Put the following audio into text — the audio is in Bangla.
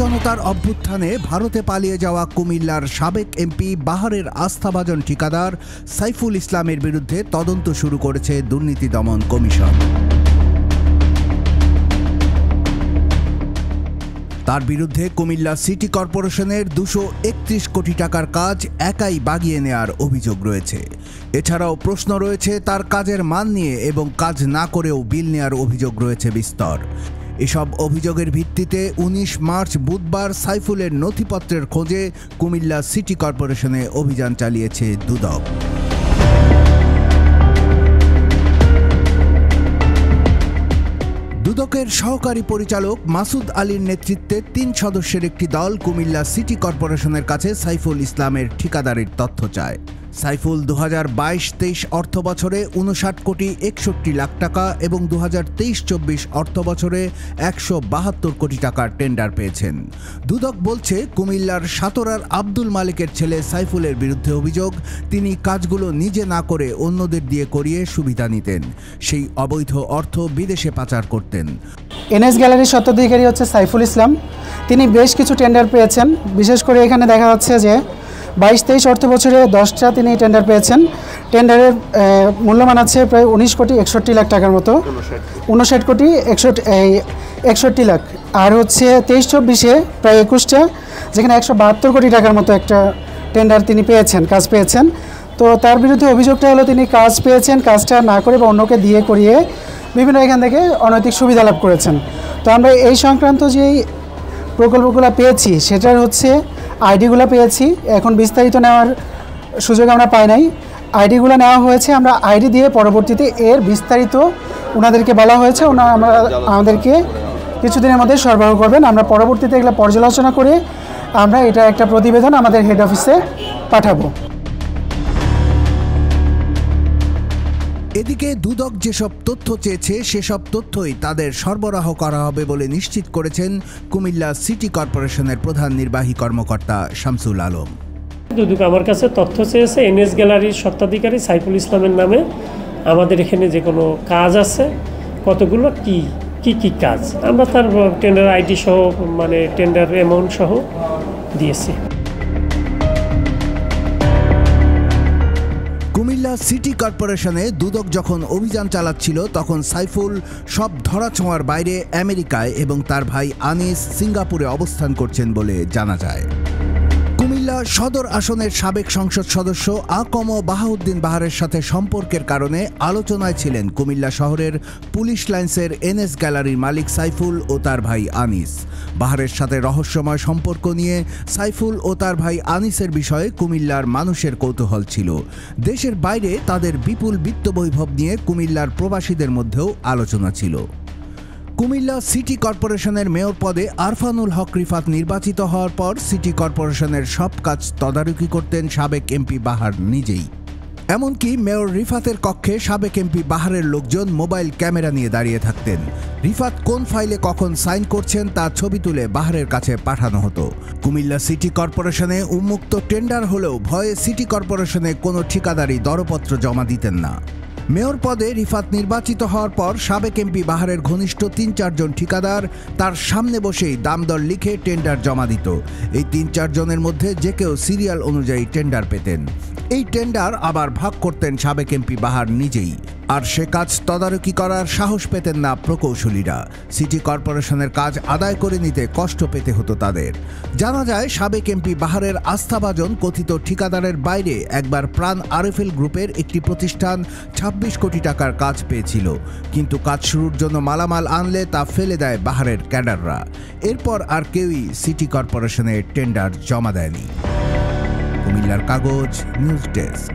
জনতার অভ্যুত্থানে ভারতে পালিয়ে যাওয়া কুমিল্লার সাবেক এমপি বাহারের আস্থাভাজন ঠিকাদার সাইফুল ইসলামের বিরুদ্ধে তদন্ত শুরু করেছে দুর্নীতি দমন কমিশন। তার বিরুদ্ধে কুমিল্লা সিটি কর্পোরেশনের 231 কোটি টাকার কাজ একাই বাগিয়ে নেয়ার অভিযোগ রয়েছে। এছাড়াও প্রশ্ন রয়েছে তার কাজের মান নিয়ে এবং কাজ না করেও বিল নেয়ার অভিযোগ রয়েছে বিস্তর। এসব অভিযোগের ভিত্তিতে 19 মার্চ বুধবার সাইফুলের নথিপত্রের খোঁজে কুমিল্লা সিটি কর্পোরেশনে অভিযান চালিয়েছে দুদক। দুদকের সহকারী পরিচালক মাসুদ আলীর নেতৃত্বে 3 সদস্যের একটি দল কুমিল্লা সিটি কর্পোরেশনের কাছে সাইফুল ইসলামের ঠিকাদারির তথ্য চায়। সাইফুল 2022-23 অর্থ বছরে 59 কোটি 61 লাখ টাকা এবং 2023-24 অর্থ বছরে 172 কোটি টাকার টেন্ডার পেয়েছেন। দুদক বলছে কুমিল্লার সাতরার আব্দুল মালিকের ছেলে সাইফুলের বিরুদ্ধে অভিযোগ, তিনি কাজগুলো নিজে না করে অন্যদের দিয়ে করিয়ে সুবিধা নিতেন, সেই অবৈধ অর্থ বিদেশে পাচার করতেন। এনএস গ্যালারির স্বত্বাধিকারী হচ্ছে সাইফুল ইসলাম। তিনি বেশ কিছু টেন্ডার পেয়েছেন, বিশেষ করে এখানে দেখা যাচ্ছে যে 22-23 অর্থ বছরে 10টা তিনি টেন্ডার পেয়েছেন। টেন্ডারের মূল্যমান আছে প্রায় 19 কোটি 61 লাখ টাকার মতো, 59 কোটি 61 লাখ। আর হচ্ছে 23-24-এ প্রায় 21টা, যেখানে 172 কোটি টাকার মতো একটা টেন্ডার তিনি পেয়েছেন, কাজ পেয়েছেন। তো তার বিরুদ্ধে অভিযোগটা হলো তিনি কাজ পেয়েছেন, কাজটা না করে বা অন্যকে দিয়ে করিয়ে বিভিন্ন এখান থেকে অনৈতিক সুবিধা লাভ করেছেন। তো আমরা এই সংক্রান্ত যেই প্রকল্পগুলো পেয়েছি সেটার হচ্ছে আইডিগুলো পেয়েছি। এখন বিস্তারিত নেওয়ার সুযোগ আমরা পাই নাই। আইডিগুলো নেওয়া হয়েছে, আমরা আইডি দিয়ে পরবর্তীতে এর বিস্তারিত ওনাদেরকে বলা হয়েছে, ওনারা আমাদেরকে কিছুদিনের মধ্যে সরবরাহ করবেন। আমরা পরবর্তীতে এগুলো পর্যালোচনা করে আমরা এটা একটা প্রতিবেদন আমাদের হেড অফিসে পাঠাবো। এদিকে দুদক যেসব তথ্য চেয়েছে সেসব তথ্যই তাদের সরবরাহ করা হবে বলে নিশ্চিত করেছেন কুমিল্লা সিটি কর্পোরেশনের প্রধান নির্বাহী কর্মকর্তা শামসুল আলম। দুদক আমার কাছে তথ্য চেয়েছে এনএস গ্যালারির স্বত্বাধিকারী সাইফুল ইসলামের নামে আমাদের এখানে যে কোনো কাজ আছে, কতগুলো কি কাজ, আমরা তার টেন্ডার আইডি সহ মানে টেন্ডার অ্যামাউন্ট সহ দিয়েছি। কুমিল্লা সিটি কর্পোরেশনে দুদক যখন অভিযান চালাচ্ছিল তখন সাইফুল সব ধরাছোঁয়ার বাইরে আমেরিকায় এবং তার ভাই আনিস সিঙ্গাপুরে অবস্থান করছেন বলে জানা যায়। কুমিল্লা সদর আসনের সাবেক সংসদ সদস্য আকম বাহাউদ্দিন বাহারের সাথে সম্পর্কের কারণে আলোচনায় ছিলেন কুমিল্লা শহরের পুলিশ লাইন্সের এনএস গ্যালারির মালিক সাইফুল ও তার ভাই আনিস। বাহারের সাথে রহস্যময় সম্পর্ক নিয়ে সাইফুল ও তার ভাই আনিসের বিষয়ে কুমিল্লার মানুষের কৌতূহল ছিল। দেশের বাইরে তাদের বিপুল বিত্তবৈভব নিয়ে কুমিল্লার প্রবাসীদের মধ্যেও আলোচনা ছিল। কুমিল্লা সিটি কর্পোরেশনের মেয়র পদে আরফানুল হক রিফাত নির্বাচিত হওয়ার পর সিটি কর্পোরেশনের সব কাজ তদারকি করতেন সাবেক এমপি বাহার নিজেই। এমনকি মেয়র রিফাতের কক্ষে সাবেক এমপি বাহারের লোকজন মোবাইল ক্যামেরা নিয়ে দাঁড়িয়ে থাকতেন। রিফাত কোন ফাইলে কখন সাইন করছেন তা ছবি তুলে বাহারের কাছে পাঠানো হতো। কুমিল্লা সিটি কর্পোরেশনে উন্মুক্ত টেন্ডার হলেও ভয়ে সিটি কর্পোরেশনে কোনো ঠিকাদারি দরপত্র জমা দিতেন না। মেয়র পদে রিফাত নির্বাচিত হওয়ার পর সাবেক এমপি বাহারের ঘনিষ্ঠ 3-4 জন ঠিকাদার তার সামনে বসেই দামদর লিখে টেন্ডার জমা দিত। এই 3-4 জনের মধ্যে যে কেউ সিরিয়াল অনুযায়ী টেন্ডার পেতেন। এই টেন্ডার আবার ভাগ করতেন সাবেক এমপি বাহার নিজেই, আর সে কাজ তদারকি করার সাহস পেতেন না প্রকৌশলীরা। সিটি কর্পোরেশনের কাজ আদায় করে নিতে কষ্ট পেতে হতো তাদের। জানা যায় সাবেক এমপি বাহারের আস্থাভাজন কথিত ঠিকাদারের বাইরে একবার প্রাণ আরএফএল গ্রুপের একটি প্রতিষ্ঠান 26 কোটি টাকার কাজ পেয়েছিল, কিন্তু কাজ শুরুর জন্য মালামাল আনলে তা ফেলে দেয় বাহারের ক্যাডাররা। এরপর আর কেউই সিটি কর্পোরেশনের টেন্ডার জমা দেয়নি। কুমিল্লার কাগজ নিউজ ডেস্ক।